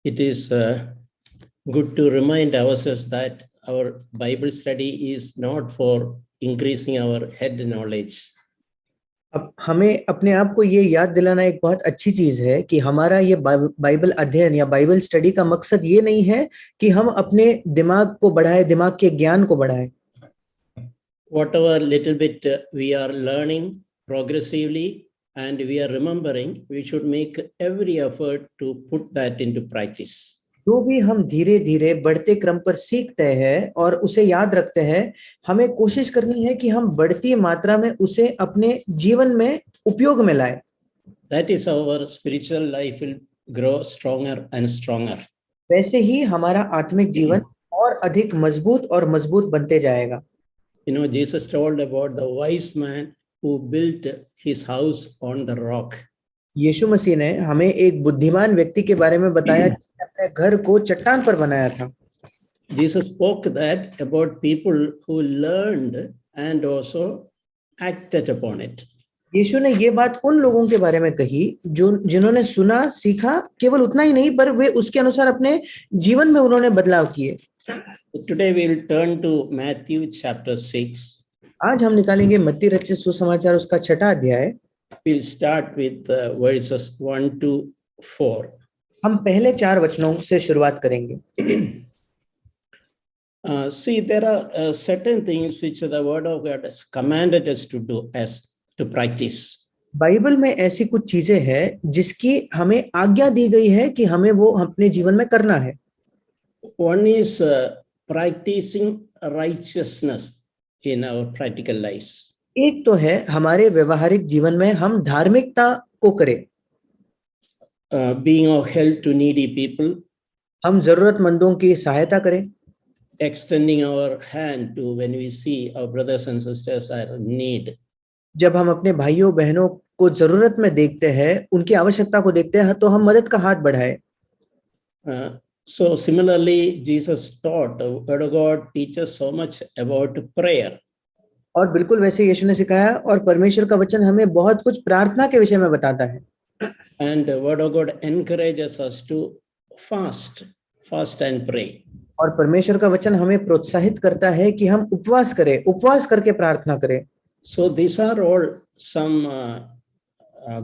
it is good to remind ourselves that our Bible study is not for increasing our head knowledge. अब हमें अपने आप को ये याद दिलाना एक बहुत अच्छी चीज है कि हमारा ये बाइबल अध्ययन या बाइबल स्टडी का मकसद ये नहीं है कि हम अपने दिमाग को बढ़ाएं, दिमाग के ज्ञान को बढ़ाएं. Whatever little bit we are learning progressively and we are remembering, we should make every effort to put that into practice. जो भी हम धीरे धीरे बढ़ते क्रम पर सीखते हैं और उसे याद रखते हैं, हमें कोशिश करनी है कि हम बढ़ती मात्रा में उसे अपने जीवन में उपयोग में लाएं. That is how our spiritual life will grow stronger and stronger. वैसे ही हमारा आत्मिक जीवन और अधिक मजबूत और मजबूत बनते जाएगा. You know, Jesus told about the wise man who built his house on the rock. यीशु मसीह ने हमें एक बुद्धिमान व्यक्ति के बारे में बताया जिसने अपने घर को चट्टान पर बनाया था. Jesus spoke that about people who learned and also acted upon it. यीशु ने ये बात उन लोगों के बारे में कही जो जिन्होंने सुना, सीखा, केवल उतना ही नहीं पर वे उसके अनुसार अपने जीवन में उन्होंने बदलाव किए. Today we will turn to Matthew chapter 6. आज हम निकालेंगे मत्ती रचित सुसमाचार उसका 6वां अध्याय. We'll start with verses 1 to 4. हम पहले 4 वचनों से शुरुआत करेंगे. See, there are certain things which the word of God has commanded us to do, as to practice. Bible में ऐसी कुछ चीजें हैं जिसकी हमें आज्ञा दी गई है कि हमें वो अपने जीवन में करना है. One is practicing righteousness in our practical lives. एक तो है हमारे व्यवहारिक जीवन में हम धार्मिकता को करें. Being of help to needy people. हम जरूरतमंदों की सहायता करें. Extending our hand to when we see our brothers and sisters are in need. जब हम अपने भाइयों बहनों को जरूरत में देखते हैं, उनकी आवश्यकता को देखते हैं, तो हम मदद का हाथ बढ़ाएं. So similarly, Jesus taught, the word of God teaches so much about prayer. और बिल्कुल वैसे यीशु ने सिखाया और परमेश्वर का वचन हमें बहुत कुछ प्रार्थना के विषय में बताता है. And the word of God encourages us to fast and pray. और परमेश्वर का वचन हमें प्रोत्साहित करता है कि हम उपवास करें, उपवास करके प्रार्थना करें. So these are all some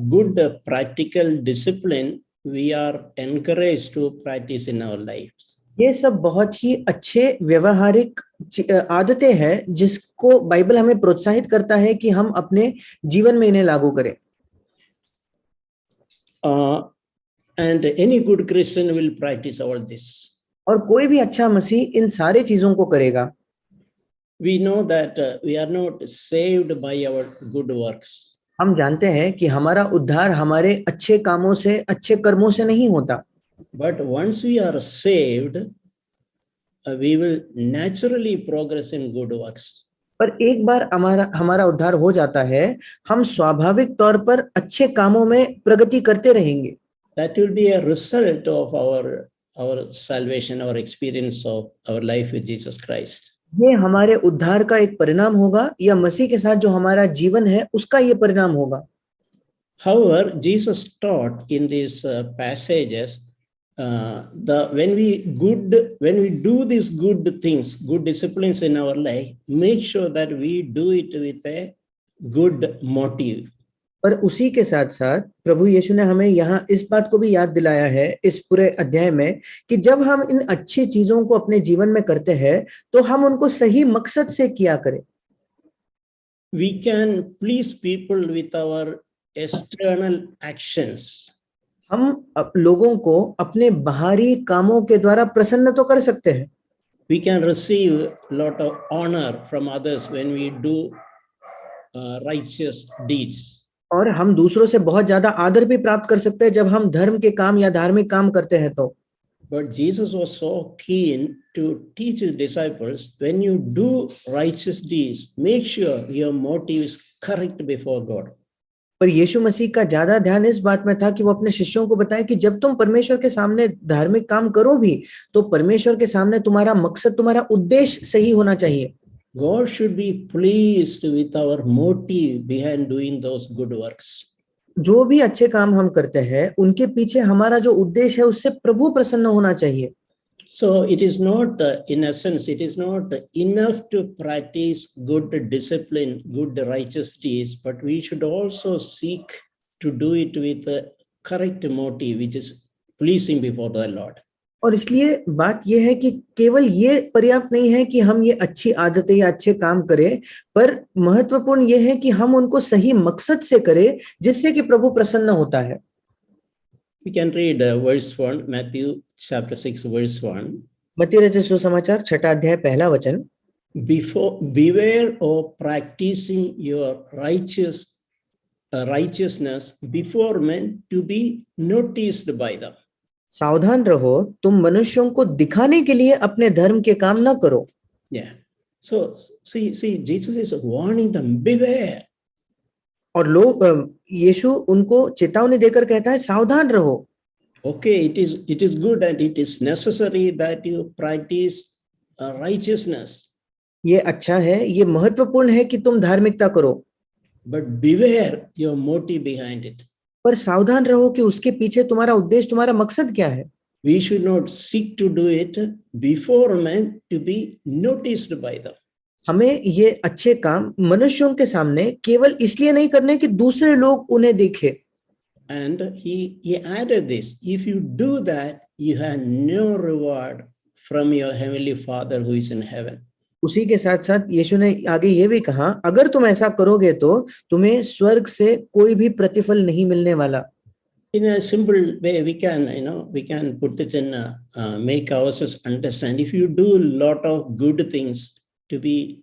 good practical discipline we are encouraged to practice in our lives. ये सब बहुत ही अच्छे व्यवहारिक आदतें हैं जिसको बाइबल हमें प्रोत्साहित करता है कि हम अपने जीवन में इन्हें लागू करें. And any good Christian will practice all this. और कोई भी अच्छा मसीह इन सारे चीजों को करेगा. We know that we are not saved by our good works. हम जानते हैं कि हमारा उद्धार हमारे अच्छे कामों से, अच्छे कर्मों से नहीं होता. But once we are saved, we will naturally progress in good works. पर एक बार हमारा उद्धार हो जाता है, हम स्वाभाविक तौर पर अच्छे कामों में प्रगति करते रहेंगे. That will be a result of our salvation, our experience of our life with Jesus Christ. ये हमारे उद्धार का एक परिणाम होगा या मसीह के साथ जो हमारा जीवन है उसका ये परिणाम होगा. However, Jesus taught in these passages when we do these good things, good disciplines in our life, make sure that we do it with a good motive. पर उसी के साथ साथ प्रभु यीशु ने हमें यहाँ इस बात को भी याद दिलाया है इस पूरे अध्याय में कि जब हम इन अच्छी चीजों को अपने जीवन में करते हैं तो हम उनको सही मकसद से किया करें. We can please people with our external actions. हम लोगों को अपने बाहरी कामों के द्वारा प्रसन्न तो कर सकते हैं. We can receive lot of honor from others when we do righteous deeds. और हम दूसरों से बहुत ज्यादा आदर भी प्राप्त कर सकते हैं जब हम धर्म के काम या धार्मिक काम करते हैं तो. But Jesus was so keen to teach his disciples, when you do righteous deeds, make sure your motive is correct before God. पर यीशु मसीह का ज्यादा ध्यान इस बात में था कि वो अपने शिष्यों को बताए कि जब तुम परमेश्वर के सामने धार्मिक काम करो भी तो परमेश्वर के सामने तुम्हारा मकसद, तुम्हारा उद्देश्य सही होना चाहिए. God should be pleased with our motive behind doing those good works. जो भी अच्छे काम हम करते हैं उनके पीछे हमारा जो उद्देश्य है उससे प्रभु प्रसन्न होना चाहिए। So it is not, in essence, it is not enough to practice good discipline, good righteous deeds, but we should also seek to do it with a correct motive, which is pleasing before the Lord. और इसलिए बात यह है कि केवल ये पर्याप्त नहीं है कि हम ये अच्छी आदतें या अच्छे काम करें, पर महत्वपूर्ण ये है कि हम उनको सही मकसद से करें जिससे कि प्रभु प्रसन्न होता है। We can read verse 1, Matthew chapter 6, verse 1. मत्ती रचित सुसमाचार 6 अध्याय 1 वचन। Beware of practicing your righteousness before men to be noticed by them. सावधान रहो, तुम मनुष्यों को दिखाने के लिए अपने धर्म के काम न करो। Yeah. So see, Jesus is warning them, beware. और लोग यीशु उनको चेतावनी देकर कहता है सावधान रहो। Okay, it is good and it is necessary that you practice righteousness. ये अच्छा है, ये महत्वपूर्ण है कि तुम धार्मिकता करो। But beware your motive behind it. पर सावधान रहो कि उसके पीछे तुम्हारा उद्देश्य, तुम्हारा मकसद क्या है। We should not seek to do it before men to be noticed by them. हमें ये अच्छे काम मनुष्यों के सामने केवल इसलिए नहीं करने कि दूसरे लोग उन्हें देखें। And he added this, if you do that, you have no reward from your heavenly Father who is in heaven. उसी के साथ साथ यीशु ने आगे ये भी कहा, अगर तुम ऐसा करोगे तो तुम्हें स्वर्ग से कोई भी प्रतिफल नहीं मिलने वाला। In a simple way, we can put it in make ourselves understand. If you do a lot of good things to be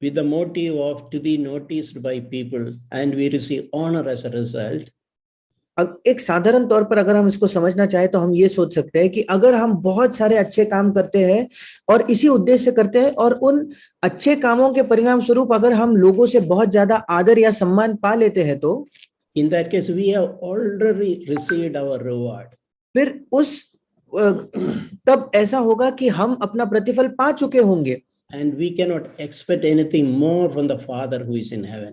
with the motive of to be noticed by people, and we receive honor as a result. एक साधारण तौर पर अगर हम इसको समझना चाहे तो हम ये सोच सकते हैं कि अगर हम बहुत सारे अच्छे काम करते हैं और इसी उद्देश्य से करते हैं और उन अच्छे कामों के परिणाम स्वरूप अगर हम लोगों से बहुत ज्यादा आदर या सम्मान पा लेते हैं तो in that case we have already received our reward. फिर तब ऐसा होगा कि हम अपना प्रतिफल पा चुके होंगे। And we cannot expect anything more from the Father who is in heaven.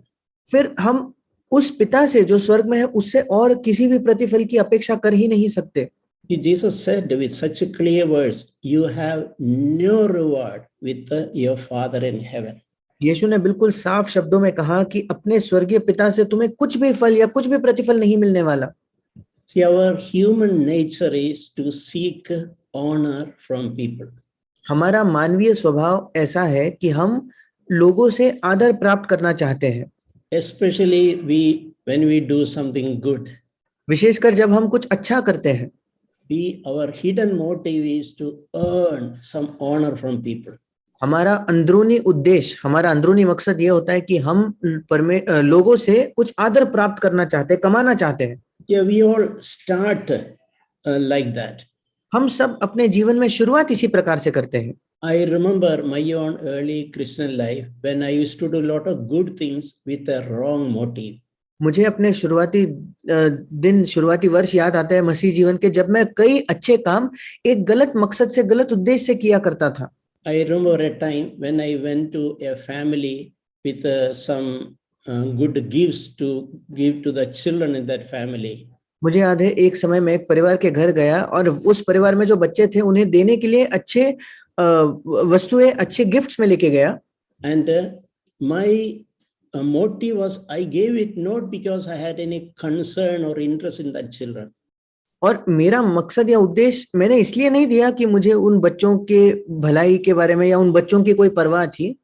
फिर हम उस पिता से जो स्वर्ग में है उससे और किसी भी प्रतिफल की अपेक्षा कर ही नहीं सकते। Jesus said with such a clear words, you have no reward with your Father in heaven. यीशु ने बिल्कुल साफ शब्दों में कहा कि अपने स्वर्गीय पिता से तुम्हें कुछ भी फल या कुछ भी प्रतिफल नहीं मिलने वाला। See, our human nature is to seek honor from people. हमारा मानवीय स्वभाव ऐसा है कि हम लोगों से आदर प्राप्त करना चाहते हैं। Especially when we do something good. विशेषकर जब हम कुछ अच्छा करते हैं। Our hidden motive is to earn some honor from people. हमारा अंदरूनी उद्देश्य, हमारा अंदरूनी मकसद ये होता है कि हम लोगों से कुछ आदर प्राप्त करना चाहते हैं, कमाना चाहते हैं। Yeah, we all start like that. हम सब अपने जीवन में शुरुआत इसी प्रकार से करते हैं। I remember my own early Christian life when I used to do a lot of good things with a wrong motive. मुझे अपने शुरुआती वर्ष याद आता है मसीह जीवन के, जब मैं कई अच्छे काम एक गलत मकसद से, गलत उद्देश्य से किया करता था। I remember a time when I went to a family with some good gifts to give to the children in that family. मुझे याद है एक समय मैं एक परिवार के घर गया और उस परिवार में जो बच्चे थे उन्हें देने के लिए अच्छे वस्तुएं, अच्छे गिफ्ट्स में लेके गया। And my motive was I gave it not because I had any concern or interest in that children. और मेरा मकसद या उद्देश्य मैंने इसलिए नहीं दिया कि मुझे उन बच्चों के भलाई के बारे में या उन बच्चों की कोई परवाह थी।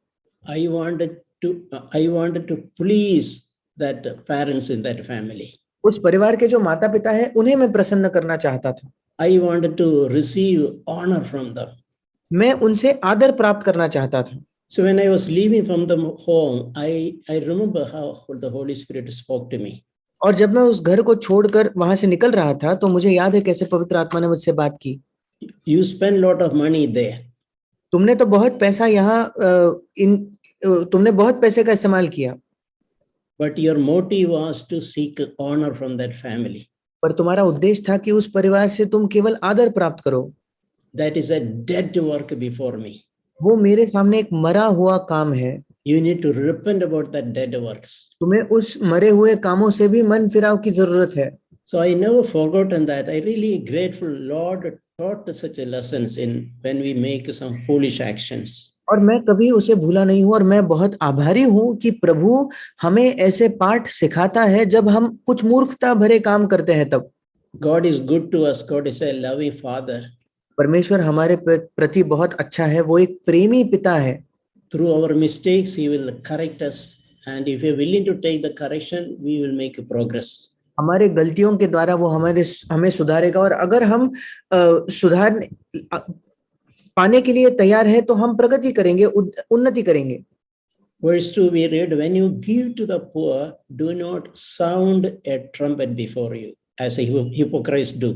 I wanted to please that parents in that family. उस परिवार के जो माता पिता है उन्हें मैं प्रसन्न करना चाहता था। I wanted to receive honor from them. मैं उनसे आदर प्राप्त करना चाहता था। So when I was leaving from the home, I remember how the Holy Spirit spoke to me. और जब मैं उस घर को छोड़कर वहां से निकल रहा था तो मुझे याद है कैसे पवित्र आत्मा ने मुझसे बात की। You spend lot of money there. तुमने तो बहुत पैसा यहाँ तुमने बहुत पैसे का इस्तेमाल किया। But your motive was to seek honor from that family. पर तुम्हारा उद्देश्य था कि उस परिवार से तुम केवल आदर प्राप्त करो। That is a dead work before me. वो मेरे सामने एक मरा हुआ काम है। You need to repent about that dead works. तुम्हें उस मरे हुए कामों से भी मन फिराव की जरूरत है। So I never forgotten that. I really grateful Lord taught such a lessons in when we make some foolish actions. और मैं कभी उसे भूला नहीं हूं, और मैं बहुत आभारी हूं कि प्रभु हमें ऐसे पाठ सिखाता है जब हम कुछ मूर्खता भरे काम करते हैं तब। God is good to us. God is a loving Father. परमेश्वर हमारे प्रति बहुत अच्छा है, वो एक प्रेमी पिता है। Through our mistakes, He will correct us. And if we are willing to take the correction, we will make progress. हमारे गलतियों के द्वारा वो हमें सुधारेगा, और अगर हम सुधार पाने के लिए तैयार है तो हम प्रगति करेंगे, उन्नति करेंगे। Verse 2 we read, when you give to the poor, do not sound a trumpet before you, as a hypocrites do.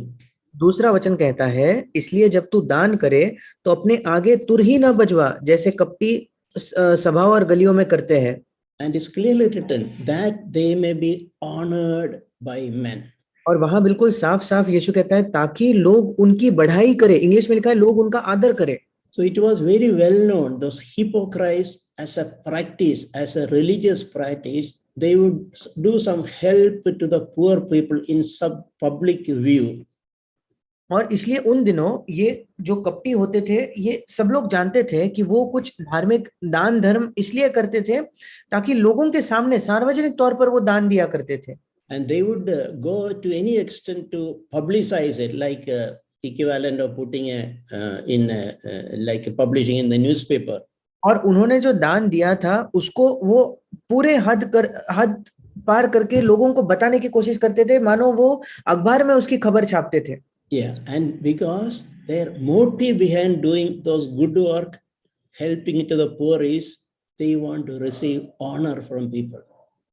दूसरा वचन कहता है, इसलिए जब तू दान करे तो अपने आगे तुर ही न बजवा, जैसे कपटी सभा और गलियों में करते हैं। And it's clearly written that they may be honored by men. और वहां बिल्कुल साफ साफ यीशु कहता है ताकि लोग उनकी बढ़ाई करे। इंग्लिश में लिखा है लोग उनका आदर करे। So it was very well known, those hypocrites as a practice, as a religious practice, they would do some help to the poor people in some public view. और इसलिए उन दिनों ये जो कपटी होते थे, ये सब लोग जानते थे कि वो कुछ धार्मिक दान धर्म इसलिए करते थे ताकि लोगों के सामने सार्वजनिक तौर पर वो दान दिया करते थे। And they would go to any extent to publicize it, like equivalent of putting like publishing in the newspaper. और उन्होंने जो दान दिया था उसको वो पूरे हद पार करके लोगों को बताने की कोशिश करते थे, मानो वो अखबार में उसकी खबर छापते थे। Yeah, and because their motive behind doing those good work, helping to the poor, is they want to receive honor from people.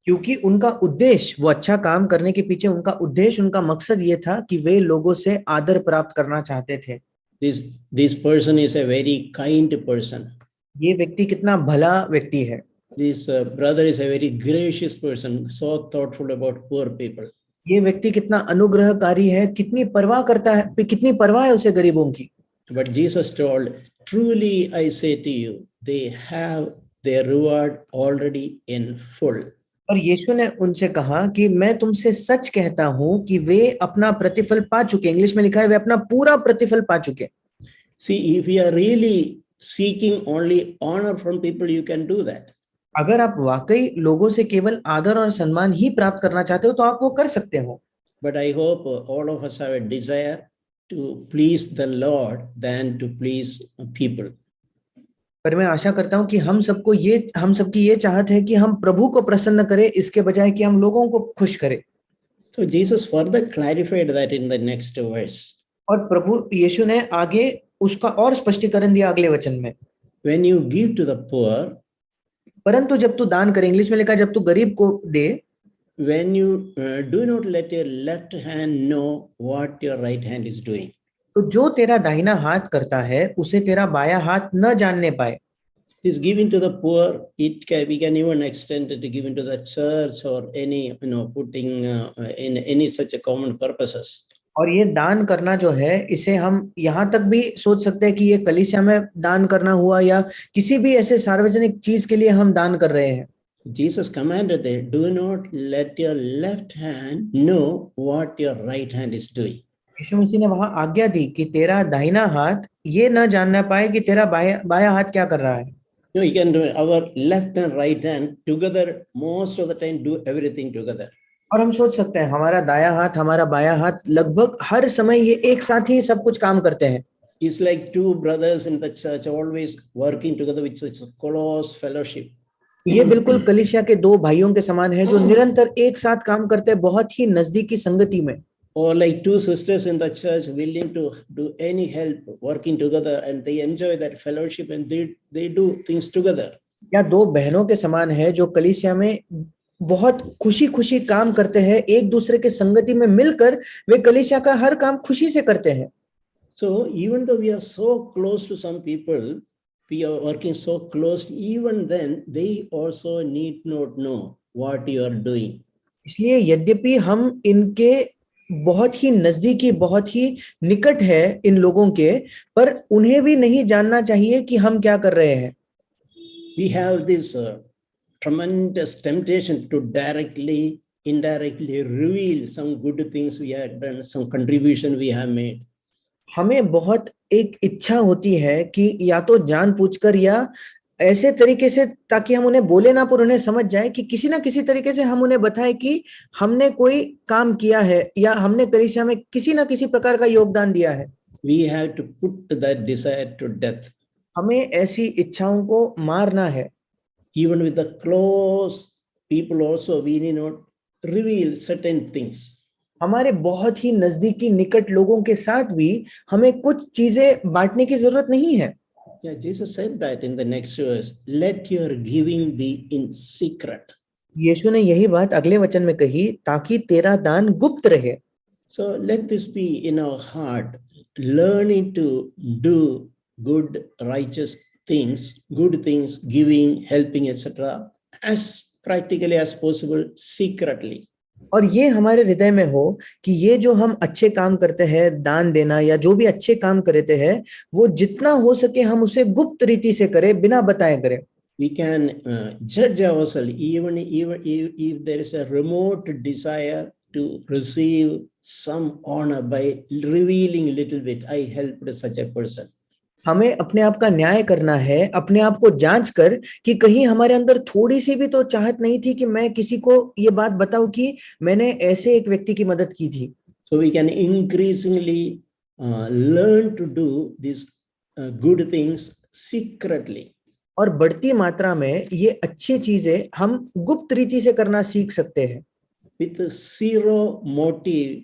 क्योंकि उनका उद्देश्य, वो अच्छा काम करने के पीछे उनका उद्देश्य, उनका मकसद ये था कि वे लोगों से आदर प्राप्त करना चाहते थे। This person is a very kind person. ये व्यक्ति कितना भला व्यक्ति है। This brother is a very gracious person, so thoughtful about poor people. ये व्यक्ति कितना अनुग्रहकारी है, कितनी परवाह करता है, कितनी परवाह है उसे गरीबों की। But Jesus told, truly I say to you, they have their reward already in full. और यीशु ने उनसे कहा कि मैं तुमसे सच कहता हूं कि वे अपना प्रतिफल पा चुके। इंग्लिश में लिखा है वे अपना पूरा प्रतिफल पा चुके। See, if you are really seeking only honor from people, you can do that. अगर आप वाकई लोगों से केवल आदर और सम्मान ही प्राप्त करना चाहते हो तो आप वो कर सकते हो। But I hope all of us have a desire to please the Lord than to please people. पर मैं आशा करता हूं कि हम सबकी ये चाहत है कि हम प्रभु को प्रसन्न करें इसके बजाय कि हम लोगों को खुश करें। So Jesus further clarified that in the next verse. और प्रभु यीशु ने आगे उसका और स्पष्टीकरण दिया अगले वचन में। When you give to the poor, परंतु जब तू दान करे, इंग्लिश में लिखा जब तू गरीब को दे, when you do not let your left hand know what your right hand is doing. तो जो तेरा दाहिना हाथ करता है उसे तेरा बाया हाथ न जानने पाए। This giving to the poor, we can even extend it to giving to the church or any, putting in any such a common purposes. और ये दान करना जो है इसे हम यहाँ तक भी सोच सकते हैं कि ये कलीसिया में दान करना हुआ या किसी भी ऐसे सार्वजनिक चीज के लिए हम दान कर रहे हैं। Jesus commanded that do not let your left hand know what your right hand is doing. यीशु मसीह ने वहां आज्ञा दी कि तेरा दाहिना हाथ ये न जानना पाए कि तेरा बाया हाथ क्या कर रहा है। You can do our left and right hand together, most of the time do everything together. और हम सोच सकते हैं हमारा दाया हाथ हमारा बाया हाथ लगभग हर समय ये एक साथ ही सब कुछ काम करते हैं। It's like two brothers in the church always working together with such a close fellowship. ये बिल्कुल कलीसिया के दो भाइयों के समान है जो निरंतर एक साथ काम करते हैं बहुत ही नजदीकी संगति में। Or like two sisters in the church willing to do any help, working together, and they enjoy that fellowship and they do things together. या दो बहनों के समान है जो कलीसिया में बहुत खुशी खुशी काम करते हैं, एक दूसरे के संगति में मिलकर वे कलीसिया का हर काम खुशी से करते हैं। So even though we are so close to some people, we are working so close, even then they also need not know what you are doing. इसलिए यद्यपि हम इनके बहुत ही नजदीकी बहुत ही निकट है इन लोगों के, पर उन्हें भी नहीं जानना चाहिए कि हम क्या कर रहे हैं। we have this tremendous temptation to directly, indirectly reveal some good things we have done, some contribution we have made. हमें बहुत एक इच्छा होती है कि या तो जानबूझकर या ऐसे तरीके से, ताकि हम उन्हें बोले ना पर उन्हें समझ जाए, कि किसी ना किसी तरीके से हम उन्हें बताएं कि हमने कोई काम किया है या हमने कलीसिया में किसी ना किसी प्रकार का योगदान दिया है. We have to put that desire to death. हमें ऐसी इच्छाओं को मारना है. Even with the close people also, we need not reveal certain things. हमारे बहुत ही नजदीकी निकट लोगों के साथ भी हमें कुछ चीजें बांटने की जरूरत नहीं है. Yeah, Jesus said that in the next verse, let your giving be in secret. यीशु ने यही बात अगले वचन में कही, ताकि तेरा दान गुप्त रहे. So let this be in our heart, learning to do good, righteous things, good things, giving, helping, etc., as practically as possible, secretly. और ये हमारे हृदय में हो कि ये जो हम अच्छे काम करते हैं, दान देना या जो भी अच्छे काम करते हैं, वो जितना हो सके हम उसे गुप्त रीति से करें, बिना बताए करें. We can judge ourselves even if there is a remote desire to receive some honor by revealing little bit, I helped such a person. हमें अपने आप का न्याय करना है, अपने आप को जांच कर कि कहीं हमारे अंदर थोड़ी सी भी तो चाहत नहीं थी कि मैं किसी को ये बात बताऊं कि मैंने ऐसे एक व्यक्ति की मदद की थी. So we can increasingly learn to do these good things secretly. और बढ़ती मात्रा में ये अच्छी चीजें हम गुप्त रीति से करना सीख सकते हैं. With zero motive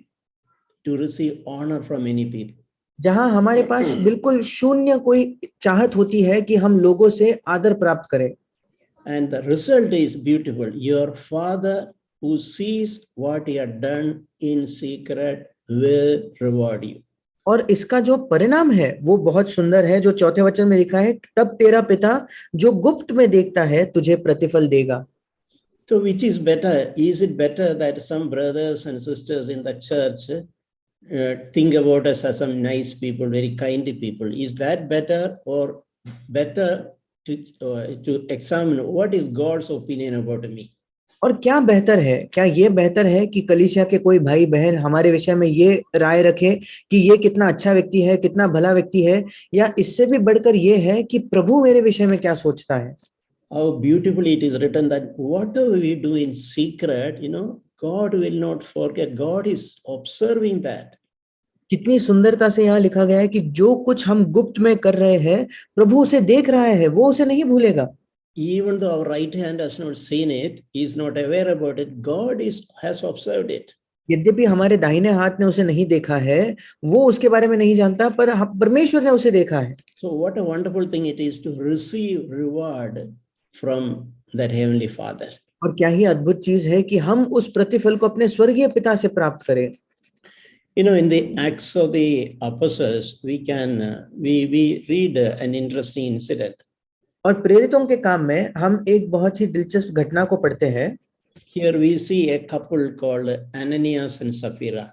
to receive honor from any people. जहां हमारे पास बिल्कुल शून्य कोई चाहत होती है कि हम लोगों से आदर प्राप्त करें. And the result is beautiful. Your Father who sees what you have done in secret will reward you. और इसका जो परिणाम है वो बहुत सुंदर है, जो चौथे वचन में लिखा है, तब तेरा पिता जो गुप्त में देखता है तुझे प्रतिफल देगा. So which is better? Is it better that some brothers and sisters in the church think about us as some nice people, very kind people? Is that better, or better to examine what is God's opinion about me? और क्या बेहतर है? क्या ये बेहतर है कि कलीसिया के कोई भाई बहन हमारे विषय में ये राय रखे कि ये कितना अच्छा व्यक्ति है, कितना भला व्यक्ति है, या इससे भी बढ़कर ये है कि प्रभु मेरे विषय में क्या सोचता है? How beautifully it is written that whatever we do in secret, God will not forget. God is observing that. कितनी सुंदरता से यहाँ लिखा गया है कि जो कुछ हम गुप्त में कर रहे हैं, प्रभु उसे देख रहा है, वो उसे नहीं भूलेगा. Even though our right hand has not seen it, he is not aware about it, God has observed it. यद्यपि हमारे दाहिने हाथ ने उसे नहीं देखा है, वो उसके बारे में नहीं जानता, पर परमेश्वर ने उसे देखा है. So what a wonderful thing it is to receive reward from that heavenly Father. और क्या ही अद्भुत चीज है कि हम उस प्रतिफल को अपने स्वर्गीय पिता से प्राप्त करें. In the Acts of the Apostles, we read an interesting incident. और प्रेरितों के काम में हम एक बहुत ही दिलचस्प घटना को पढ़ते हैं. Here we see a couple called Ananias and Sapphira.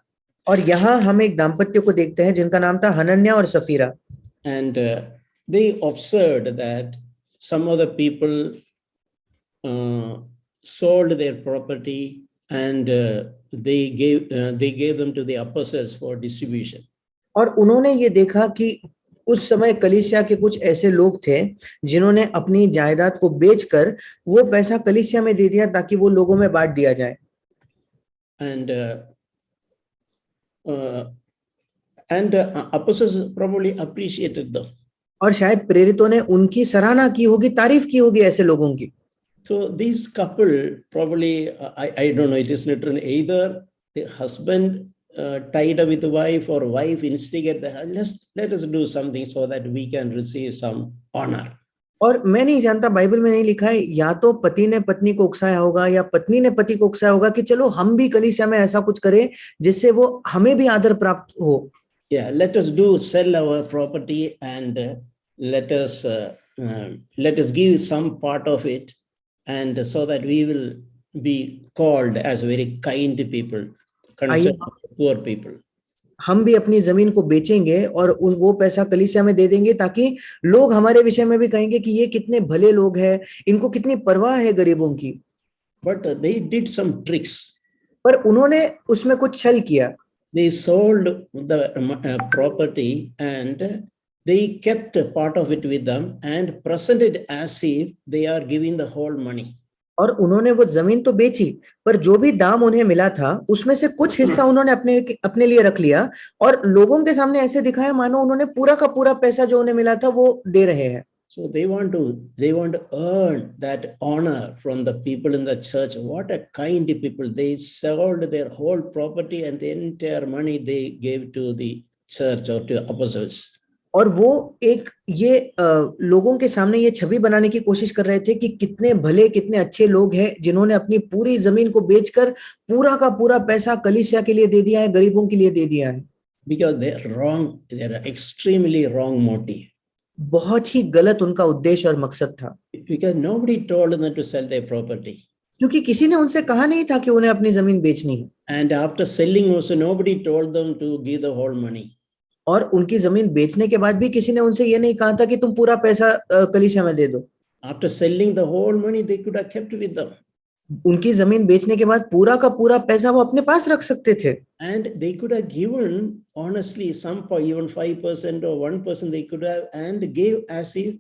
और यहाँ हम एक दाम्पत्य को देखते हैं जिनका नाम था हनन्या और Safira. And they observed that some of the people sold their property and they gave them to the apostles for distribution. और उन्होंने ये देखा कि उस समय कलीसिया के कुछ ऐसे लोग थे जिन्होंने अपनी जायदाद को बेचकर वो पैसा कलीसिया में दे दिया ताकि वो लोगों में बांट दिया जाए. And apostles probably appreciated them. और शायद प्रेरितों ने उनकी सराहना की होगी, तारीफ की होगी ऐसे लोगों की. So this couple probably, I don't know, it is written either the husband tied up with the wife or wife instigate let us do something so that we can receive some honor. और मैं नहीं जानता, Bible में नहीं लिखा है, या तो पति ने पत्नी को उकसाया होगा या पत्नी ने पति को उकसाया होगा कि चलो हम भी कलीसिया में ऐसा कुछ करें जिससे वो हमें भी आदर प्राप्त हो. Yeah, let us sell our property and let us give some part of it, and so that we will be called as very kind people, concerned poor people. हम भी अपनी जमीन को बेचेंगे और वो पैसा कलीसिया में दे देंगे, ताकि लोग हमारे विषय में भी कहेंगे कि ये कितने भले लोग हैं, इनको कितनी परवाह है गरीबों की। But they did some tricks. पर उन्होंने उसमें कुछ छल किया। They sold the property and they kept a part of it with them and presented as if they are giving the whole money. और उन्होंने वो जमीन तो बेची, पर जो भी दाम उन्हें मिला था उसमें से कुछ हिस्सा उन्होंने अपने लिए रख लिया और लोगों के सामने ऐसे दिखाया मानो उन्होंने पूरा का पूरा पैसा जो उन्हें मिला था वो दे रहे हैं। So they want to earn that honor from the people in the church. What a kind people. They sold their whole property and the entire money they gave to the church or to apostles. और वो एक ये लोगों के सामने ये छवि बनाने की कोशिश कर रहे थे कि कितने भले कितने अच्छे लोग हैं जिन्होंने अपनी पूरी जमीन को बेचकर पूरा का पूरा पैसा कलीसिया के लिए दे दिया है, गरीबों के लिए दे दिया है। Because they're wrong, they're extremely wrong motive. बहुत ही गलत उनका उद्देश्य और मकसद था। Because nobody told them to sell their property. क्योंकि किसी ने उनसे कहा नहीं था कि उन्हें अपनी जमीन बेचनी है। And after selling also nobody told them to give the whole money. और उनकी जमीन बेचने के बाद भी किसी ने उनसे ये नहीं कहा था कि तुम पूरा पैसा कलीसिया में दे दो। After selling the whole money, they could have kept with them. उनकी जमीन बेचने के बाद पूरा का पूरा पैसा वो अपने पास रख सकते थे। And they could have given honestly some even 5% or 1% they could have and gave as if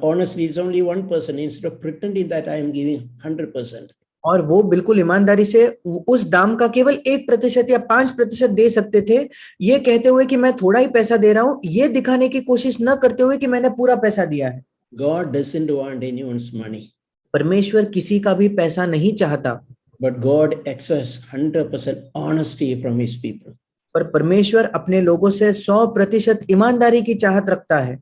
honestly it's only 1% instead of pretending that I am giving 100%. और वो बिल्कुल ईमानदारी से उस दाम का केवल 1% या 5% दे सकते थे, ये कहते हुए कि मैं थोड़ा ही पैसा दे रहा हूं, ये दिखाने की कोशिश न करते हुए कि मैंने पूरा पैसा दिया है। God doesn't want anyone's money. परमेश्वर किसी का भी पैसा नहीं चाहता। But God expects 100% honesty from his people. पर परमेश्वर अपने लोगों से 100% ईमानदारी की चाहत रखता है।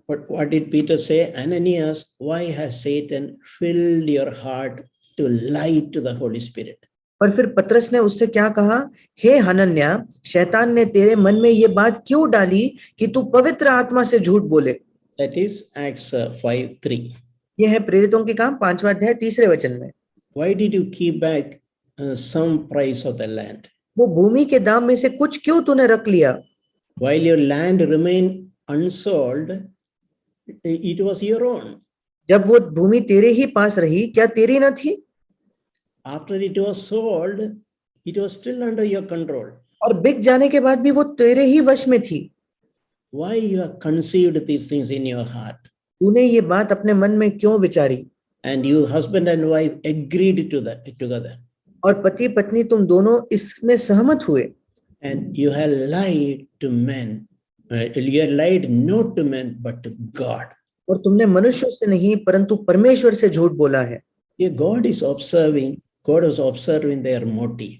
But what did Peter say? Ananias, why has Satan filled your heart to lie to the Holy Spirit? पर फिर पतरस ने उससे क्या कहा? हे हनन्या, शैतान ने तेरे मन में ये बात क्यों डाली कि तू पवित्र आत्मा से झूठ बोले? That is Acts 5:3. यह है प्रेरितों के काम 5वां अध्याय 3 वचन में। Why did you keep back some price of the land? वो भूमि के दाम में से कुछ क्यों तूने रख लिया? While your land remained unsold, it was your own. जब वो भूमि तेरे ही पास रही, क्या तेरी न थी? After it was sold, it was still under your control. और बिक जाने के बाद भी वो तेरे ही वश में थी। Why you have conceived these things in your heart? तूने ये बात अपने मन में क्यों विचारी? And you husband and wife agreed to that together. और पति पत्नी तुम दोनों इसमें सहमत हुए। And you have lied to men. You have lied not to men but to God. और तुमने मनुष्यों से नहीं परंतु परमेश्वर से झूठ बोला है। Yeah, God was observing their motive.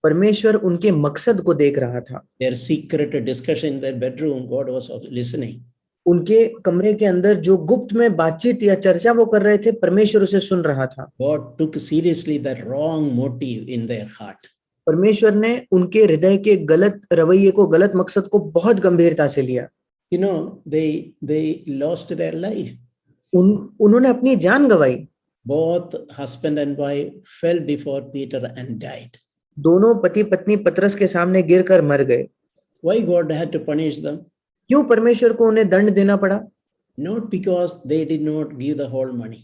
परमेश्वर उनके मकसद को देख रहा था। Their secret discussion in their bedroom, God was listening. उनके कमरे के अंदर जो गुप्त में बातचीत या चर्चा वो कर रहे थे, परमेश्वर उसे सुन रहा था। God took seriously that wrong motive in their heart. परमेश्वर ने उनके हृदय के गलत रवैये को, गलत मकसद को बहुत गंभीरता से लिया। You know, they lost their life. उन्होंने अपनी जान गंवाई। Both husband and wife fell before Peter and died. दोनों पति पत्नी पतरस के सामने गिरकर मर गए। Why God had to punish them? क्यों परमेश्वर को उन्हें दंड देना पड़ा? Not because they did not give the whole money.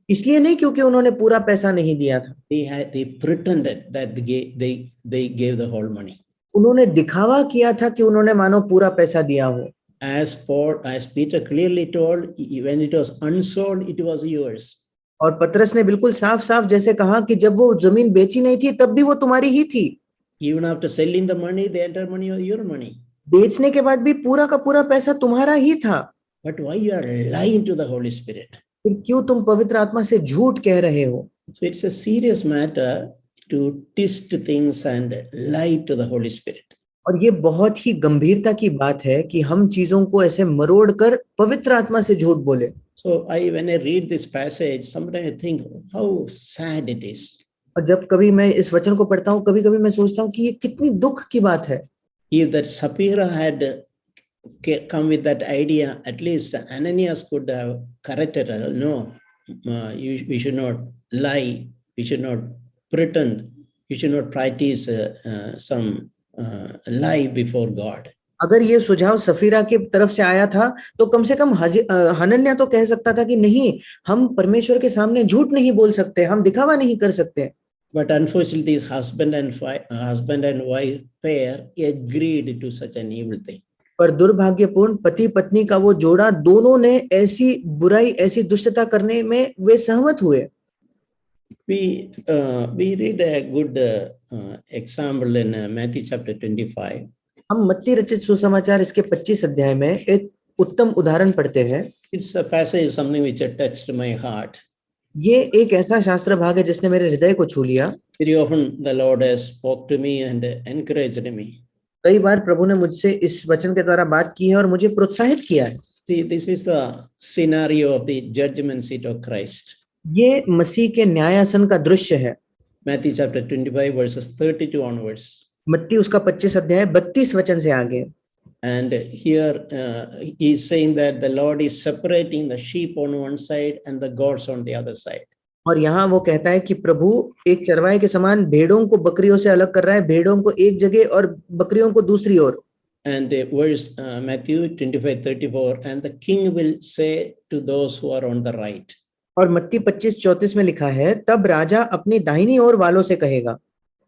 इसलिए नहीं क्योंकि उन्होंने पूरा पैसा नहीं दिया था। They pretended that they gave the whole money. उन्होंने दिखावा किया था कि उन्होंने मानो पूरा पैसा दिया हो। As Peter clearly told, when it was unsold, it was yours. और पतरस ने बिल्कुल साफ साफ जैसे कहा कि जब वो जमीन बेची नहीं थी तब भी वो तुम्हारी ही थी। Even after selling the money, the entire money was your money. बेचने के बाद भी पूरा का पूरा पैसा तुम्हारा ही था। But why you are lying to the Holy Spirit? फिर क्यों तुम पवित्र आत्मा से झूठ कह रहे हो? So it's a serious matter to twist things and lie to the Holy Spirit. और ये बहुत ही गंभीरता की बात है कि हम चीजों को ऐसे मरोड़ कर पवित्र आत्मा से झूठ बोले। So when I read this passage, sometimes I think how sad it is. और जब कभी मैं इस वचन को पढ़ता हूँ, कभी कभी मैं सोचता हूँ कि ये कितनी दुख की बात है। If that Sapphira had come with that idea, at least Ananias could have corrected her. No, we should not lie. We should not pretend. We should not practice some lie before God. अगर ये सुझाव सफीरा की तरफ से आया था तो कम से कम हनन्याह तो कह सकता था कि नहीं, हम परमेश्वर के सामने झूठ नहीं बोल सकते, हम दिखावा नहीं कर सकते। But unfortunately, his husband and wife pair agreed to such an evil thing. पर दुर्भाग्यपूर्ण पति पत्नी का वो जोड़ा, दोनों ने ऐसी बुराई, ऐसी दुष्टता करने में वे सहमत हुए। We read a good example in Matthew chapter 25. हम मत्ती रचित सुसमाचार इसके 25 अध्याय में एक उत्तम उदाहरण पढ़ते हैं। This passage is something which touched my heart. ये एक ऐसा शास्त्र भाग है जिसने मेरे हृदय को छू लिया। Very often the Lord has spoke to me and encouraged me. कई बार प्रभु ने मुझसे इस वचन के द्वारा बात की है और मुझे प्रोत्साहित किया है। See, this is the scenario of the judgment seat of Christ. ये मसीह के न्यायासन का दृश्य है। Matthew chapter 25 verses 32 onwards. मत्ती उसका 25 अध्याय 32 वचन से आगे। And here he is saying that the Lord is separating the sheep on one side and the goats on the other side. और यहाँ वो कहता है कि प्रभु एक चरवाहे के समान भेड़ों को बकरियों से अलग कर रहा है, भेड़ों को एक जगह और बकरियों को दूसरी ओर। And verse Matthew 25:34, and the king will say to those who are on the right. और मत्ती 25:34 में लिखा है, तब राजा अपनी दाहिनी ओर वालों से कहेगा,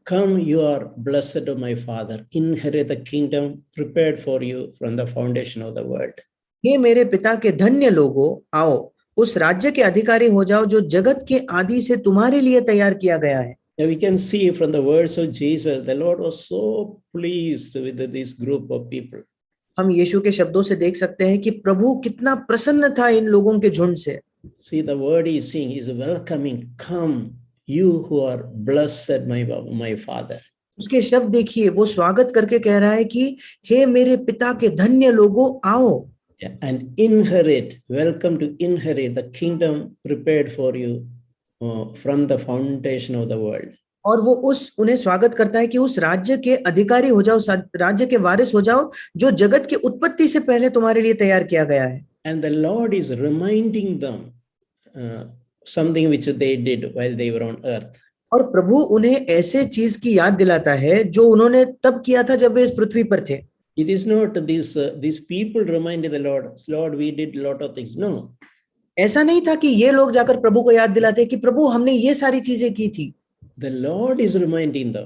Come, you are blessed of my Father, inherit the kingdom prepared for you from the foundation of the world. हे मेरे पिता के धन्य लोगों, आओ उस राज्य के अधिकारी हो जाओ जो जगत के आदि से तुम्हारे लिए तैयार किया गया है। Now we can see from the words of Jesus, the Lord was so pleased with this group of people. हम यीशु के शब्दों से देख सकते हैं कि प्रभु कितना प्रसन्न था इन लोगों के झुंड से। See, the word he is saying is welcoming. Come, you who are blessed, my Father. उसके शब्द देखिए, वो स्वागत करके कह रहा है कि हे मेरे पिता के धन्य लोगों, आओ। And inherit, welcome to inherit the kingdom prepared for you from the foundation of the world. और वो उन्हें स्वागत करता है कि उस राज्य के अधिकारी हो जाओ, राज्य के वारिस हो जाओ जो जगत की उत्पत्ति से पहले तुम्हारे लिए तैयार किया गया है। And the Lord is reminding them something which they did while they were on earth. और प्रभु उन्हें ऐसे चीज की याद दिलाता है जो उन्होंने तब किया था जब वे इस पृथ्वी पर थे। It is not these people reminded the Lord, we did a lot of things. No. ऐसा नहीं था कि ये लोग जाकर प्रभु को याद दिलाते कि प्रभु हमने ये सारी चीजें की थी। The Lord is reminding them.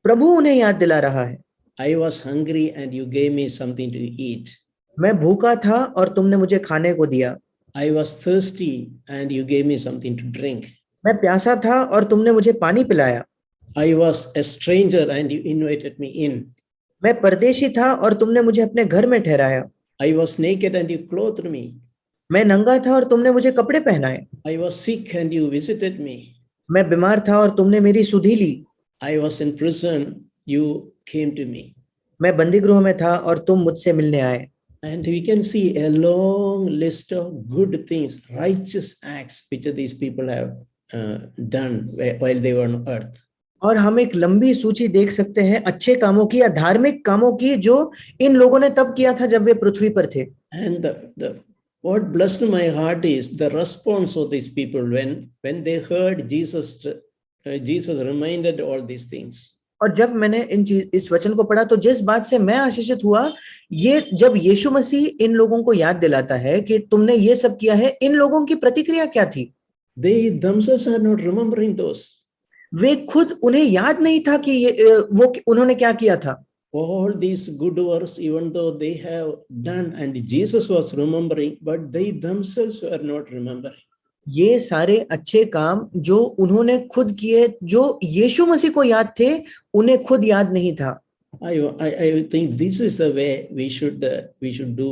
प्रभु उन्हें याद दिला रहा है। I was hungry and you gave me something to eat. मैं भूखा था और तुमने मुझे खाने को दिया। I was thirsty and you gave me something to drink. मैं प्यासा था और तुमने मुझे पानी पिलाया। I was a stranger and you invited me in. मैं परदेशी था और तुमने मुझे अपने घर में ठहराया। I was naked and you clothed me. मैं नंगा था और तुमने मुझे कपड़े पहनाए। I was sick and you visited me. मैं बीमार था और तुमने मेरी सुधि ली। I was in prison, you came to me. मैं बंदी गृह में था और तुम मुझसे मिलने आए। And we can see a long list of good things, righteous acts which these people have done while they were on earth. और हम एक लंबी सूची देख सकते हैं अच्छे कामों की या धार्मिक कामों की जो इन लोगों ने तब किया था जब वे पृथ्वी पर थे। And what blessed my heart is the response of these people when they heard Jesus reminded all these things. और जब मैंने इस वचन को पढ़ा तो जिस बात से मैं आशीषित हुआ, ये जब यीशु मसीह इन लोगों को याद दिलाता है कि तुमने ये सब किया है, इन लोगों की प्रतिक्रिया क्या थी? They themselves are not remembering those. वे खुद उन्हें याद नहीं था कि वो उन्होंने क्या किया था। All these good works, even though they have done, and Jesus was remembering, but they themselves were not remembering. ये सारे अच्छे काम जो उन्होंने खुद किए, जो यीशु मसीह को याद थे, उन्हें खुद याद नहीं था। I think this is the way we should do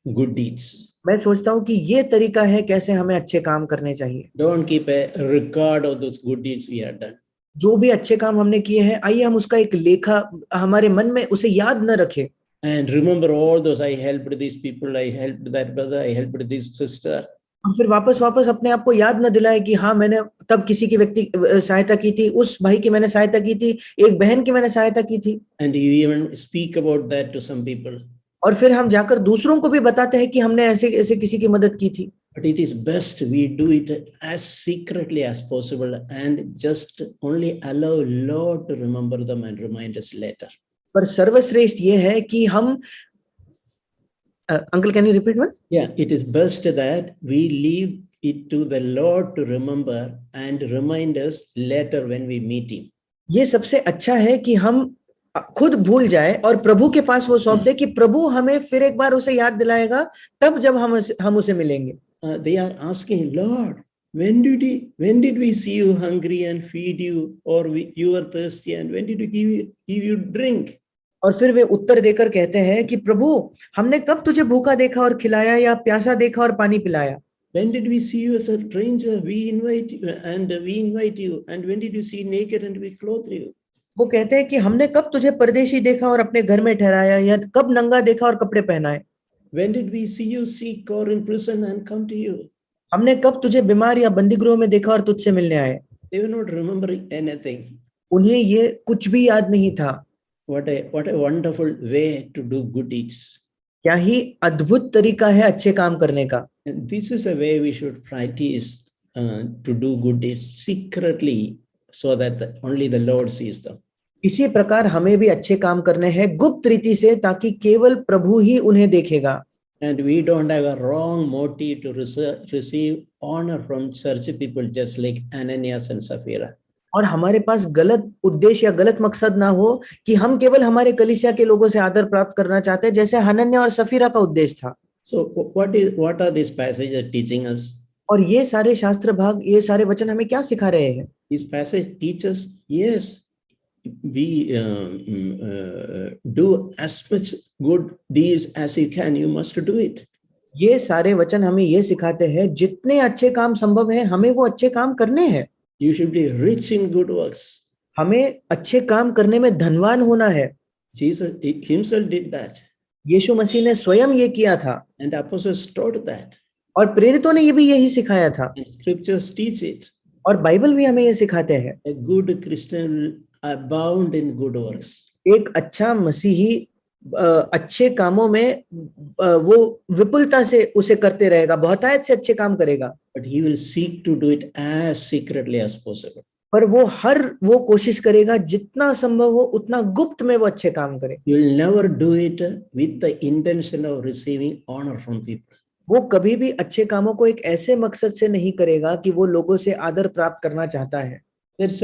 good deeds. मैं सोचता हूँ कि ये तरीका है कैसे हमें अच्छे काम करने चाहिए। Don't keep a record of those good deeds we have done. जो भी अच्छे काम हमने किए हैं, आइए हम उसका एक लेखा हमारे मन में उसे याद न रखें। And remember all those, I helped these people, I helped that brother, I helped this sister. और फिर वापस अपने आप को याद न दिलाए कि हाँ मैंने तब किसी की सहायता की थी, उस भाई की मैंने सहायता की थी, एक बहन की मैंने सहायता की थी। And you even speak about that to some people. और फिर हम जाकर दूसरों को भी बताते हैं कि हमने ऐसे किसी की मदद की थी। But it is best we do it as secretly as possible and just only allow Lord to remember them and remind us later. पर सर्वश्रेष्ठ ये है कि हम uncle can you repeat one? Yeah, it is best that we leave it to the Lord to remember and remind us later when we meet Him. ये सबसे अच्छा है कि हम खुद भूल जाए और प्रभु के पास वो सौंप दे कि प्रभु हमें फिर एक बार उसे याद दिलाएगा तब जब हम उसे मिलेंगे. They are asking, Lord, when did we see you hungry and feed you, or you were thirsty, and when did we give you drink? और फिर वे उत्तर देकर कहते हैं कि प्रभु हमने कब तुझे भूखा देखा और खिलाया या प्यासा देखा और पानी पिलाया? When did we see you as a stranger? We invite you, and when did you see naked and we clothe you? वो कहते हैं कि हमने कब तुझे परदेशी देखा और अपने घर में ठहराया या कब नंगा देखा और कपड़े पहनाए? When did we see you sick or in prison and come to you? हमने कब तुझे बीमार या बंदीगृह में देखा और तुझसे मिलने आए? They were not remembering anything. उन्हें ये कुछ भी याद नहीं था. What a wonderful way to do good deeds. क्या ही अद्भुत तरीका है अच्छे काम करने का. And this is the way we should practice to do good deeds secretly, so that only the Lord sees them. इसी प्रकार हमें भी अच्छे काम करने हैं गुप्त रीति से ताकि केवल प्रभु ही उन्हें देखेगा. And we don't have a wrong motive to receive honor from church people, just like Ananias and Sapphira. और हमारे पास गलत उद्देश्य या गलत मकसद ना हो कि हम केवल हमारे कलीसिया के लोगों से आदर प्राप्त करना चाहते हैं जैसे हनन्याह और सफीरा का उद्देश्य था. So what are these passages teaching us? और ये सारे शास्त्र भाग, ये सारे वचन हमें क्या सिखा रहे हैं? This passage teaches, yes, we do as much good deeds as you can. You must do it. ये सारे वचन हमें ये सिखाते हैं जितने अच्छे काम संभव है हमें वो अच्छे काम करने हैं. You should be rich in good works. हमें अच्छे काम करने में धनवान होना है. Jesus himself did that. यीशु मसीह ने स्वयं ये किया था. And apostles taught that. और प्रेरितों ने ये भी यही सिखाया था. And scriptures teach it. और बाइबल भी हमें ये सिखाते हैं. A good Christian will abound in good works. एक अच्छा मसीही अच्छे कामों में वो विपुलता से उसे करते रहेगा, बहुतायत से अच्छे काम करेगा. But he will seek to do it as secretly as possible. पर वो कोशिश करेगा जितना संभव हो उतना गुप्त में वो अच्छे काम करे. You will never do it with the intention of receiving honor from people. वो कभी भी अच्छे कामों को एक ऐसे मकसद से नहीं करेगा कि वो लोगों से आदर प्राप्त करना चाहता है. There's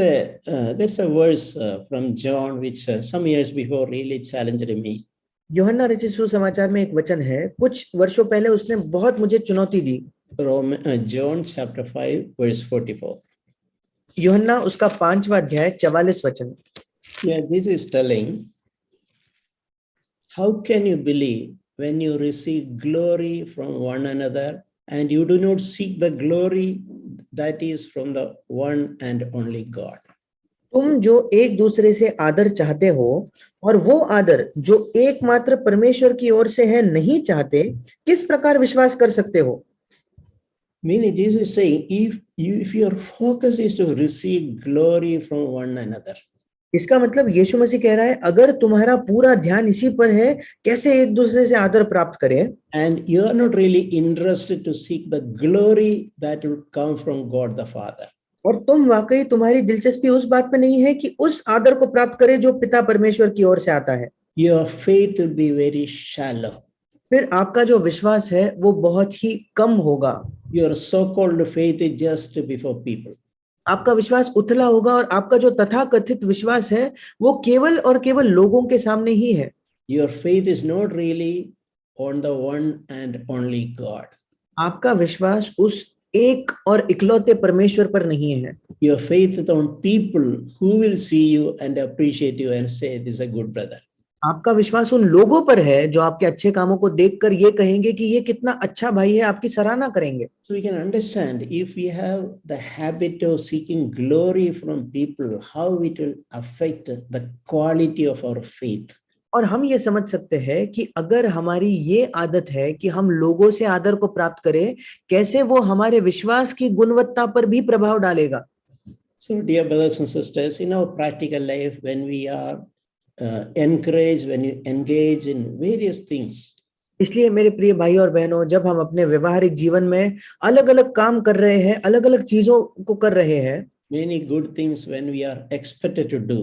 a verse from John which some years before really challenged me. यूहन्ना रचित सुसमाचार में एक वचन है, कुछ वर्षों पहले उसने बहुत मुझे चुनौती दी. John chapter 5 verse 44. यूहन्ना उसका 5वां अध्याय 44 वचन. Yeah, this is telling, how can you believe when you receive glory from one another and you do not seek the glory that is from the one and only God? तुम जो एक दूसरे से आदर चाहते हो और वो आदर जो एकमात्र परमेश्वर की ओर से है नहीं चाहते, किस प्रकार विश्वास कर सकते हो? Meaning Jesus is saying, if your focus is to receive glory from one another. इसका मतलब यीशु मसीह कह रहा है अगर तुम्हारा पूरा ध्यान इसी पर है कैसे एक दूसरे से आदर प्राप्त करें, and you are not really interested to seek the glory that will come from God the Father. और तुम वाकई तुम्हारी दिलचस्पी उस बात में नहीं है कि उस आदर को प्राप्त करें जो पिता परमेश्वर की ओर से आता है. Your faith will be very shallow. फिर आपका जो विश्वास है वो बहुत ही कम होगा. Your so-called faith is just before people. आपका विश्वास उथला होगा और आपका जो तथाकथित विश्वास है वो केवल और केवल लोगों के सामने ही है. Your faith is not really on the one and only God. आपका विश्वास उस एक और इकलौते परमेश्वर पर नहीं है. Your faith is on people who will see you and appreciate you and say, this is a good brother. आपका विश्वास उन लोगों पर है जो आपके अच्छे कामों को देखकर ये कहेंगे कि ये कितना अच्छा भाई है, आपकी सराहना करेंगे. So we can understand, if we have the habit of seeking glory from people, how it will affect the quality of our faith. और हम ये समझ सकते हैं कि अगर हमारी ये आदत है कि हम लोगों से आदर को प्राप्त करें, कैसे वो हमारे विश्वास की गुणवत्ता पर भी प्रभाव डालेगा. So dear brothers and sisters, in our practical life, when we are encouraged, when you engage in various things, इसलिए मेरे प्रिय भाई और बहनों, जब हम अपने व्यवहारिक जीवन में अलग अलग काम कर रहे हैं, अलग अलग चीजों को कर रहे हैं, many good things when we are expected to do,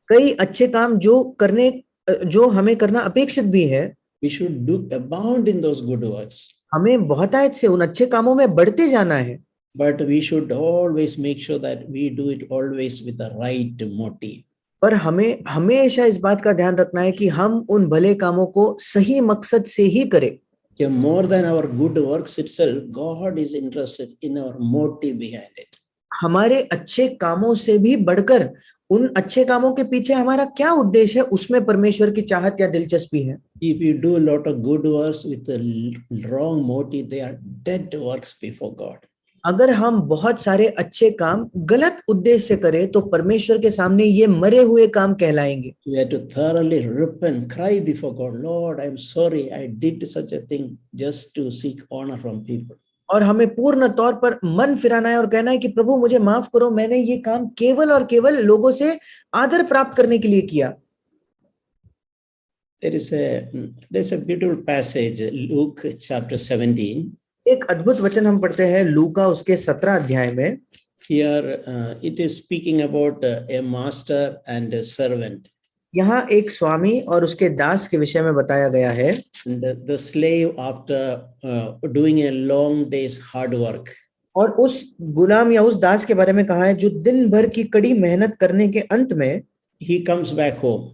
कई अच्छे काम जो करने जो हमें करना अपेक्षित भी है, we should do abound in those good works. हमें बहुतायत से उन अच्छे कामों में बढ़ते जाना है, But we should always make sure that we do it always with the right motive. पर हमें हमेशा इस बात का ध्यान रखना है कि हम उन भले कामों को सही मकसद से ही करें। Yeah, more than our good works itself, God is interested in our motive behind it. हमारे अच्छे कामों से भी बढ़कर उन अच्छे कामों के पीछे हमारा क्या उद्देश्य है, उसमें परमेश्वर की चाहत या दिलचस्पी है। If you do a lot of good works with a wrong motive, they are dead works before God. अगर हम बहुत सारे अच्छे काम गलत उद्देश्य से करें तो परमेश्वर के सामने ये मरे हुए काम कहलाएंगे। We have to thoroughly repent, cry before God, Lord, I am sorry, I did such a thing just to seek honor from people. और हमें पूर्ण तौर पर मन फिराना है और कहना है कि प्रभु मुझे माफ करो, मैंने ये काम केवल और केवल लोगों से आदर प्राप्त करने के लिए किया। There's a beautiful passage, Luke chapter 17. एक अद्भुत वचन हम पढ़ते हैं लूका उसके 17 अध्याय में। Here it is speaking about a master and a servant. यहाँ एक स्वामी और उसके दास के विषय में बताया गया है। The slave, after doing a long day's hard work, और उस गुलाम या उस दास के बारे में कहा है जो दिन भर की कड़ी मेहनत करने के अंत में he comes back home.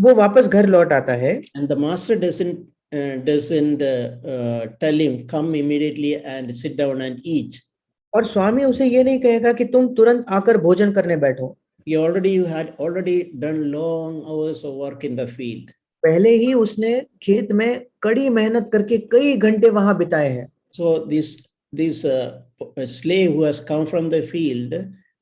वो वापस घर लौट आता है। And the master doesn't tell him, come immediately and sit down and eat. और स्वामी उसे ये नहीं कहेगा कि तुम तुरंत आकर भोजन करने बैठो। You had already done long hours of work in the field. पहले ही उसने खेत में कड़ी मेहनत करके कई घंटे वहां बिताए हैं। So this slave who has come from the field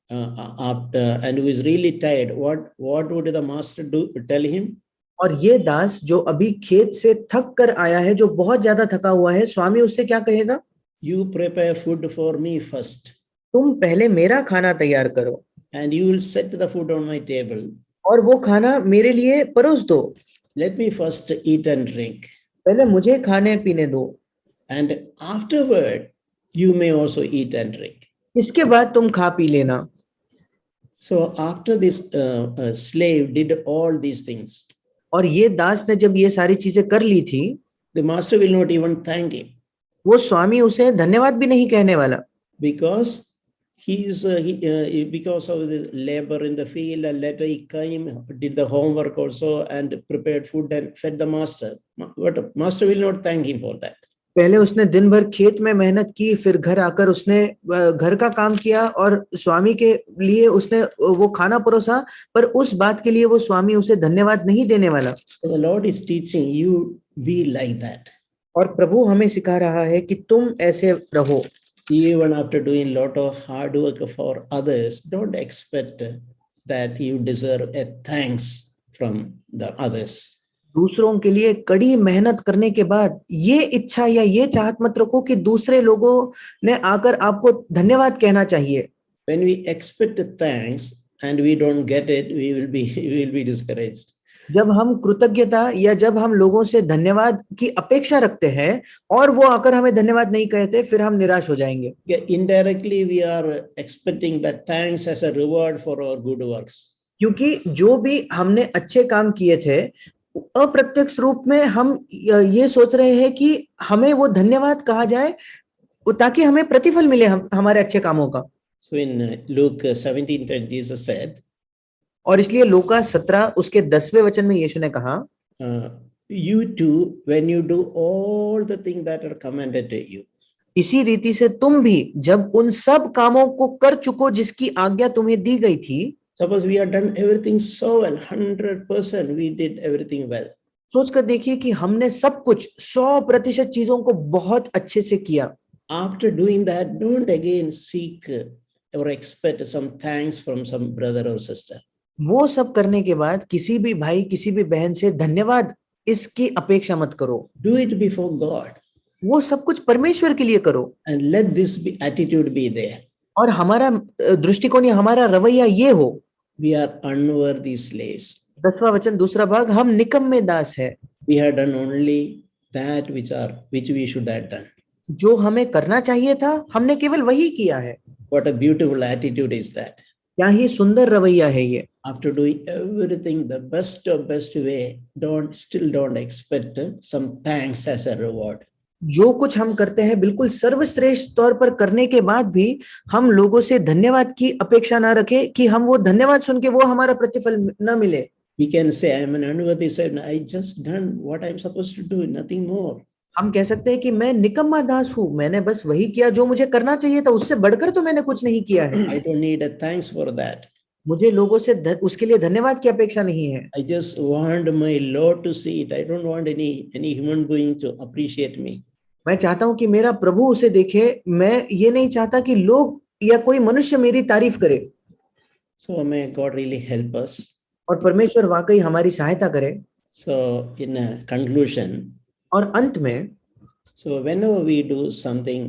and who is really tired, what would the master tell him? और ये दास जो अभी खेत से थक कर आया है, जो बहुत ज्यादा थका हुआ है, स्वामी उससे क्या कहेगा? You prepare food for me first. तुम पहले मेरा खाना तैयार करो। And you will set the food on my table. और वो खाना मेरे लिए परोस दो। Let me first eat and drink. पहले मुझे खाने पीने दो। And afterward, you may also eat and drink. इसके बाद तुम खा पी लेना। So after this slave did all these things, और ये दास ने जब ये सारी चीजें कर ली थी, the master will not even thank him. वो स्वामी उसे धन्यवाद भी नहीं कहने वाला। Because because of the labor in the field, and later he came, did the homework also, and prepared food and fed the master. But master will not thank him for that. पहले उसने दिन भर खेत में मेहनत की, फिर घर आकर उसने घर का काम किया और स्वामी के लिए उसने वो खाना परोसा, पर उस बात के लिए वो स्वामी उसे धन्यवाद नहीं देने वाला। So the Lord is teaching you be like that. और प्रभु हमें सिखा रहा है कि तुम ऐसे रहो। Even after doing a lot of hard work for others, don't expect that you deserve a thanks from the others. दूसरों के लिए कड़ी मेहनत करने के बाद ये इच्छा या ये चाहत मत रखो कि दूसरे लोगों ने आकर आपको धन्यवाद कहना चाहिए। When we expect thanks and we don't get it, we will be discouraged. जब हम कृतज्ञता या जब हम लोगों से धन्यवाद की अपेक्षा रखते हैं और वो आकर हमें धन्यवाद नहीं कहते, फिर हम निराश हो जाएंगे। Indirectly we are expecting that thanks as a reward for our good works. क्योंकि जो भी हमने अच्छे काम किए थे, अप्रत्यक्ष रूप में हम ये सोच रहे हैं कि हमें वो धन्यवाद कहा जाए ताकि हमें प्रतिफल मिले हमारे अच्छे कामों का। So in Luke 17:10, Jesus said, और इसलिए लूका 17 उसके 10वें वचन में यीशु ने कहा, you too, when you do all the things that are commanded to you. इसी रीति से तुम भी जब उन सब कामों को कर चुको जिसकी आज्ञा तुम्हें दी गई थी। Suppose we have done everything so well, 100%, we did everything well. सोच कर देखिए कि हमने सब कुछ 100% चीजों को बहुत अच्छे से किया। After doing that, don't again seek or expect some thanks from some brother or sister. वो सब करने के बाद किसी भी भाई किसी भी बहन से धन्यवाद इसकी अपेक्षा मत करो। Do it before God. वो सब कुछ परमेश्वर के लिए करो। And let this attitude be there. और हमारा दृष्टिकोण या हमारा रवैया ये हो, We are unworthy slaves. 10वां वचन दूसरा भाग, हम निकम्मे दास है। We have done only that which we should have done. जो हमें करना चाहिए था हमने केवल वही किया है। What a beautiful attitude is that. क्या ही सुंदर रवैया है ये। After doing everything the best of best way, don't expect some thanks as a reward. जो कुछ हम करते हैं बिल्कुल सर्वश्रेष्ठ तौर पर करने के बाद भी हम लोगों से धन्यवाद की अपेक्षा ना रखें कि हम वो धन्यवाद सुन के वो हमारा प्रतिफल न मिले। We can say, I am an unworthy servant. I just done what I'm supposed to do, nothing more. हम कह सकते हैं कि मैं निकम्मा दास हूँ, मैंने बस वही किया जो मुझे करना चाहिए था, उससे बढ़कर तो मैंने कुछ नहीं किया है। I don't need a thanks for that. मुझे लोगों से उसके लिए धन्यवाद की अपेक्षा नहीं है। I just want my Lord to see it. I don't want any human being to appreciate me. मैं चाहता हूं कि मेरा प्रभु उसे देखे, मैं ये नहीं चाहता कि लोग या कोई मनुष्य मेरी तारीफ करे। So may God really help us. और परमेश्वर वाकई हमारी सहायता करे। So in a conclusion, और अंत में, so whenever we do something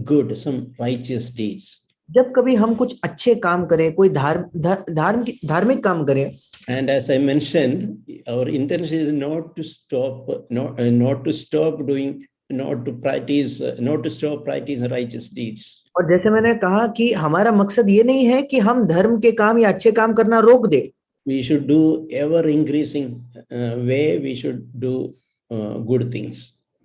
good, some righteous deeds, जब कभी हम कुछ अच्छे काम करें, कोई धार्मिक काम करें, and as I mentioned, our intention is not to stop practicing righteous deeds. और जैसे मैंने कहा कि हमारा मकसद ये नहीं है कि हम धर्म के काम या अच्छे काम करना रोक दे। We should do ever increasing way. We should do good things.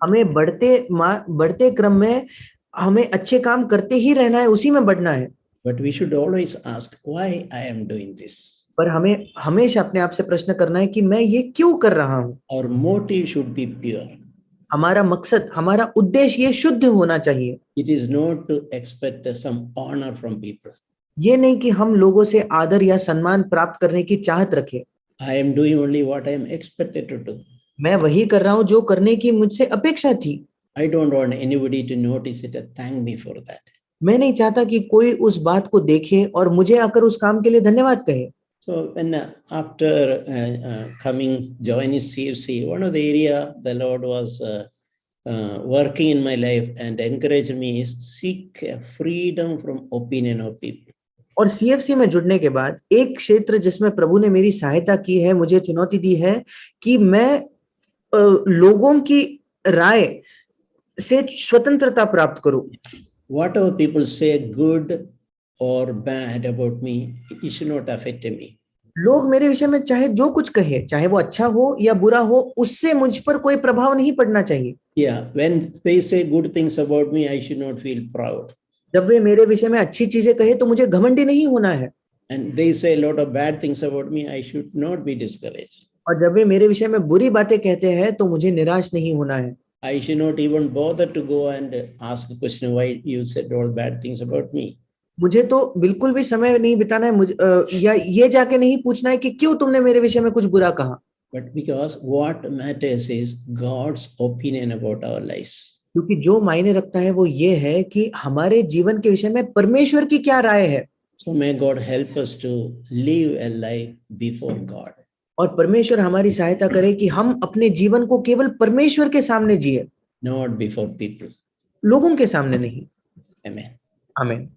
हमें बढ़ते क्रम में हमें अच्छे काम करते ही रहना है, उसी में बढ़ना है। But we should always ask why I am doing this. पर हमें हमेशा अपने आप से प्रश्न करना है कि मैं ये क्यों कर रहा हूँ। Our motive should be pure. हमारा मकसद, हमारा उद्देश्य ये शुद्ध होना चाहिए। It is not to expect some honor from people. ये नहीं कि हम लोगों से आदर या सम्मान प्राप्त करने की चाहत रखें। I am doing only what I am expected to do. मैं वही कर रहा हूँ जो करने की मुझसे अपेक्षा थी। I don't want anybody to notice it and thank me for that. मैं नहीं चाहता कि कोई उस बात को देखे और मुझे आकर उस काम के लिए धन्यवाद कहे। So when after joining CFC, one of the area the Lord was working in my life and encouraged me is seek freedom from opinion of people. और CFC में जुड़ने के बाद एक क्षेत्र जिसमें प्रभु ने मेरी सहायता की है, मुझे चुनौती दी है कि मैं लोगों की राय से स्वतंत्रता प्राप्त करूं। Whatever people say good or bad about me, it should not affect me. लोग मेरे विषय में चाहे जो कुछ कहे, चाहे वो अच्छा हो या बुरा हो, उससे मुझ पर कोई प्रभाव नहीं पड़ना चाहिए। Yeah, when they say good things about me, I should not feel proud. जब वे मेरे विषय में अच्छी चीजें कहे तो मुझे घमंडी नहीं होना है। And they say a lot of bad things about me, I should not be discouraged. और जब वे मेरे विषय में बुरी बातें कहते हैं तो मुझे निराश नहीं होना है। I should not even bother to go and ask a question why you said all bad things about me. मुझे तो बिल्कुल भी समय नहीं बिताना है, या ये जाके नहीं पूछना है कि क्यों तुमने मेरे विषय में कुछ बुरा कहा। But because what matters is God's opinion about our lives. क्योंकि जो मायने रखता है वो ये है कि हमारे जीवन के विषय में परमेश्वर की क्या राय है। So may God help us to live a life before God. और परमेश्वर हमारी सहायता करे कि हम अपने जीवन को केवल परमेश्वर के सामने जिए, Not before people. लोगों के सामने नहीं। Amen. आमीन।